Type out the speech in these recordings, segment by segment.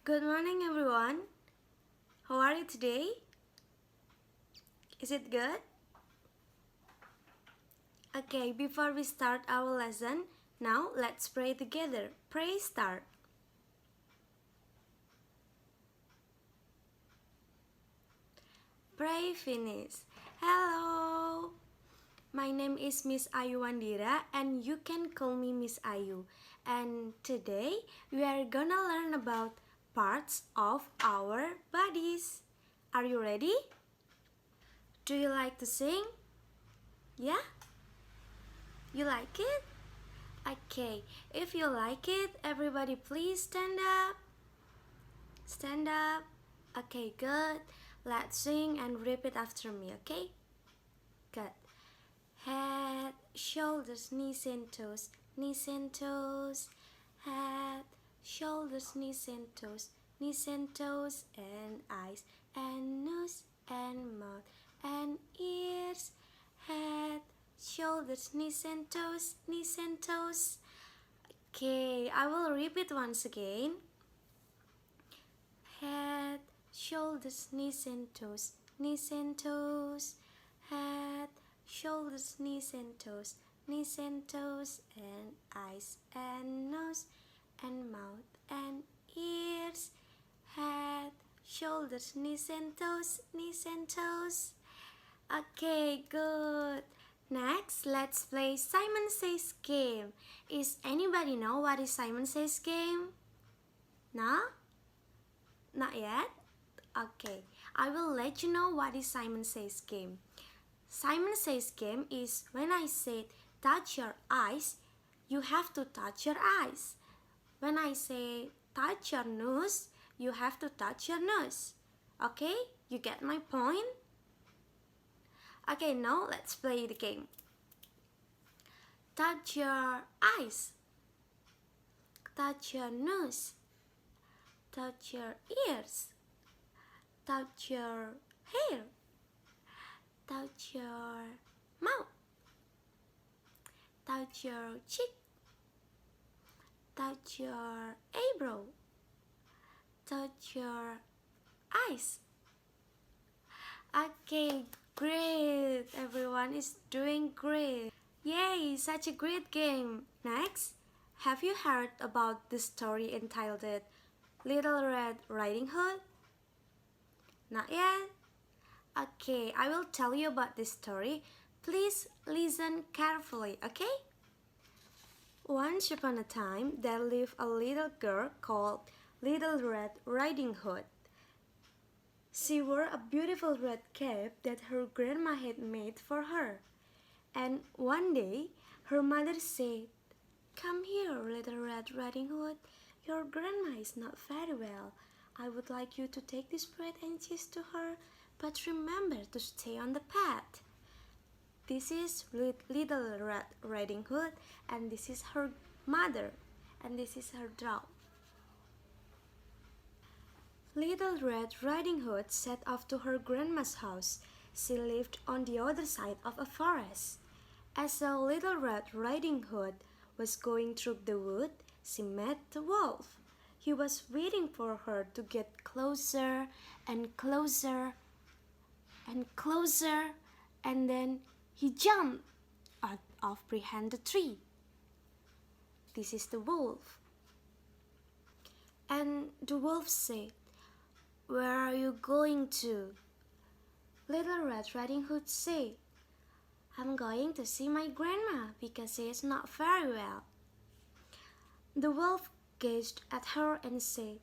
Good morning, everyone. How are you today? Is it good? Okay, before we start our lesson, now let's pray together. Pray start. Pray finish. Hello. My name is Miss Ayu Wandira and you can call me Miss Ayu. And today we are gonna learn about parts of our bodies. Are you ready? Do you like to sing? Yeah? You like it? Okay, if you like it, everybody please stand up. Stand up. Okay, good. Let's sing and repeat after me, okay? Good. Head, shoulders, knees and toes, knees and toes. Head, shoulders, knees and toes, knees and toes, and eyes and nose and mouth and ears. Head, shoulders, knees and toes, knees and toes. Okay, I will repeat once again. Head, shoulders, knees and toes, knees and toes. Head, shoulders, knees and toes, knees and toes, and eyes and nose and mouth and ears. Head, shoulders, knees and toes, knees and toes. Okay, good. Next, let's play Simon Says Game. Is anybody know what is Simon Says Game? No? Not yet? Okay, I will let you know what is Simon Says Game. Simon Says Game is when I say touch your eyes, you have to touch your eyes. When I say touch your nose, you have to touch your nose. Okay, you get my point? Okay, now let's play the game. Touch your eyes. Touch your nose. Touch your ears. Touch your hair. Touch your mouth. Touch your cheek. Touch your eyebrow. Touch your eyes. Okay, great. Everyone is doing great. Yay, such a great game. Next, have you heard about the story entitled Little Red Riding Hood? Not yet? Okay, I will tell you about this story. Please listen carefully, okay? Once upon a time, there lived a little girl called Little Red Riding Hood. She wore a beautiful red cape that her grandma had made for her. And one day, her mother said, "Come here, Little Red Riding Hood. Your grandma is not very well. I would like you to take this bread and cheese to her, but remember to stay on the path." This is Little Red Riding Hood, and this is her mother, and this is her dog. Little Red Riding Hood set off to her grandma's house. She lived on the other side of a forest. As the Little Red Riding Hood was going through the wood, she met the wolf. He was waiting for her to get closer and closer and closer, and then he jumped out of behind the tree. This is the wolf. And the wolf said, "Where are you going to?" Little Red Riding Hood said, "I'm going to see my grandma because she is not very well." The wolf gazed at her and said,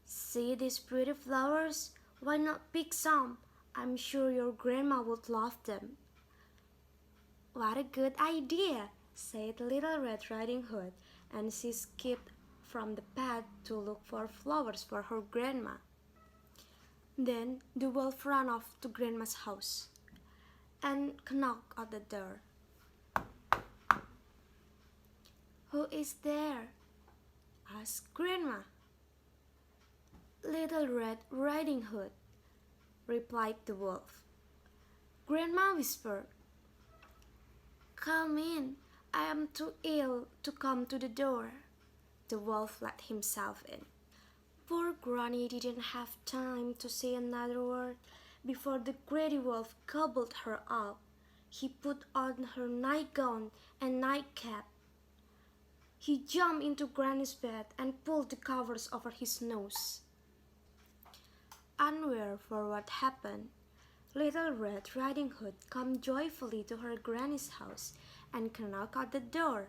"See these pretty flowers? Why not pick some? I'm sure your grandma would love them." "What a good idea," said Little Red Riding Hood, and she skipped from the path to look for flowers for her grandma. Then the wolf ran off to Grandma's house and knocked at the door. "Who is there?" asked Grandma. "Little Red Riding Hood," replied the wolf. Grandma whispered, "Come in. I am too ill to come to the door." The wolf let himself in. Poor Granny didn't have time to say another word before the greedy wolf gobbled her up. He put on her nightgown and nightcap. He jumped into Granny's bed and pulled the covers over his nose. Unaware for what happened, Little Red Riding Hood came joyfully to her granny's house and knocked at the door.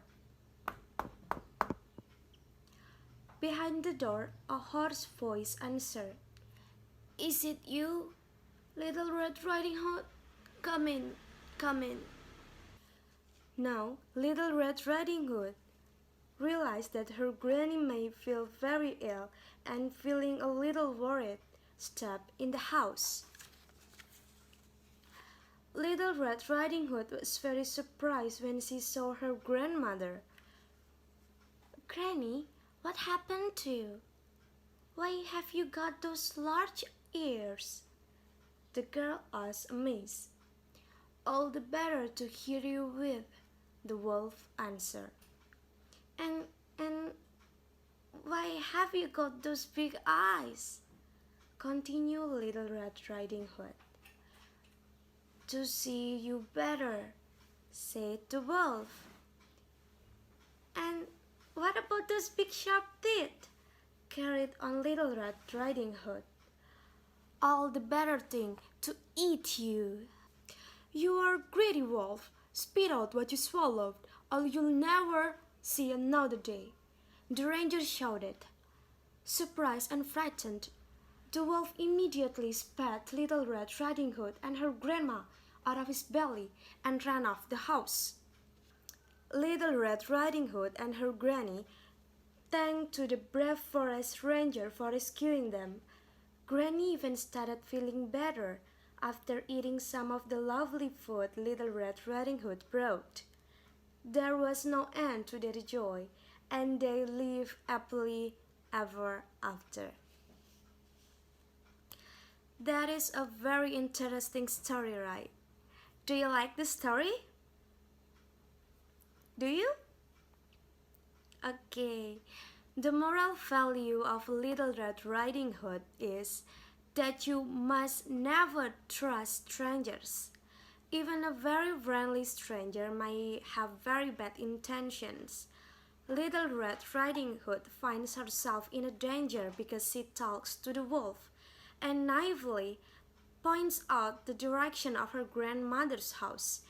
Behind the door, a hoarse voice answered, "Is it you, Little Red Riding Hood? Come in, come in." Now, Little Red Riding Hood realized that her granny may feel very ill and feeling a little worried, stepped in the house. Little Red Riding Hood was very surprised when she saw her grandmother. "Granny, what happened to you? Why have you got those large ears?" the girl asked, amazed. "All the better to hear you with," the wolf answered. And why have you got those big eyes?" continued Little Red Riding Hood. "To see you better," said the wolf. "And what about those big sharp teeth?" carried on Little Red Riding Hood. "All the better thing to eat you." "You are a greedy wolf. Spit out what you swallowed, or you'll never see another day," the ranger shouted. Surprised and frightened, the wolf immediately spat Little Red Riding Hood and her grandma out of his belly and ran off the house. Little Red Riding Hood and her granny thanked to the brave forest ranger for rescuing them. Granny even started feeling better after eating some of the lovely food Little Red Riding Hood brought. There was no end to their joy, and they lived happily ever after. That is a very interesting story, right? Do you like the story? Do you? Okay. The moral value of Little Red Riding Hood is that you must never trust strangers. Even a very friendly stranger may have very bad intentions. Little Red Riding Hood finds herself in a danger because she talks to the wolf and naively points out the direction of her grandmother's house.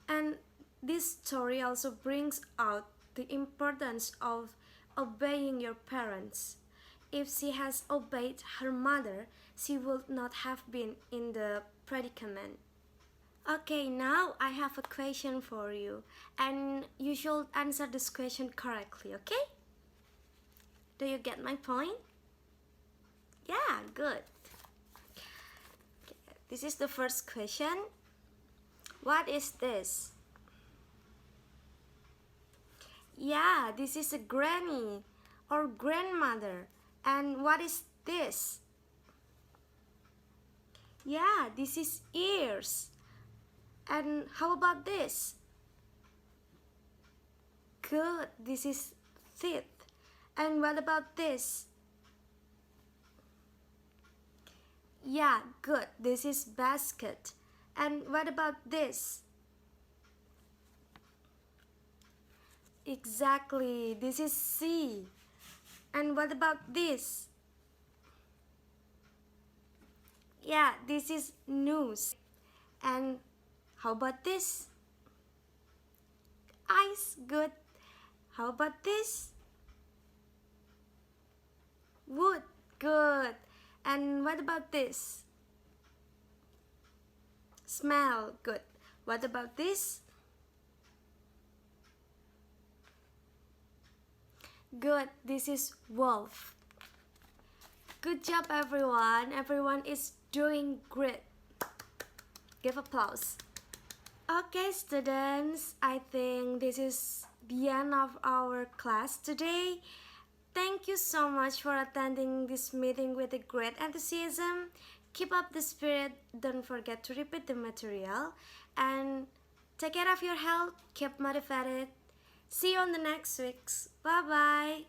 And this story also brings out the importance of obeying your parents. If she has obeyed her mother, she would not have been in the predicament. Okay, now I have a question for you, and you should answer this question correctly, okay? Do you get my point? Yeah, good. Okay, this is the first question. What is this? Yeah, this is a granny or grandmother. And what is this? Yeah, this is ears. And how about this? Good, this is teeth. And what about this? Yeah, good, this is basket. And what about this? Exactly, this is sea. And what about this? Yeah, this is nose. And how about this? Eyes, good. How about this? Wood, good. And what about this? Smell, good. What about this? Good, this is wolf. Good job, everyone. Everyone is doing great. Give applause. Okay, students, I think this is the end of our class today. Thank you so much for attending this meeting with a great enthusiasm. Keep up the spirit. Don't forget to repeat the material. And take care of your health. Keep motivated. See you on the next weeks. Bye-bye.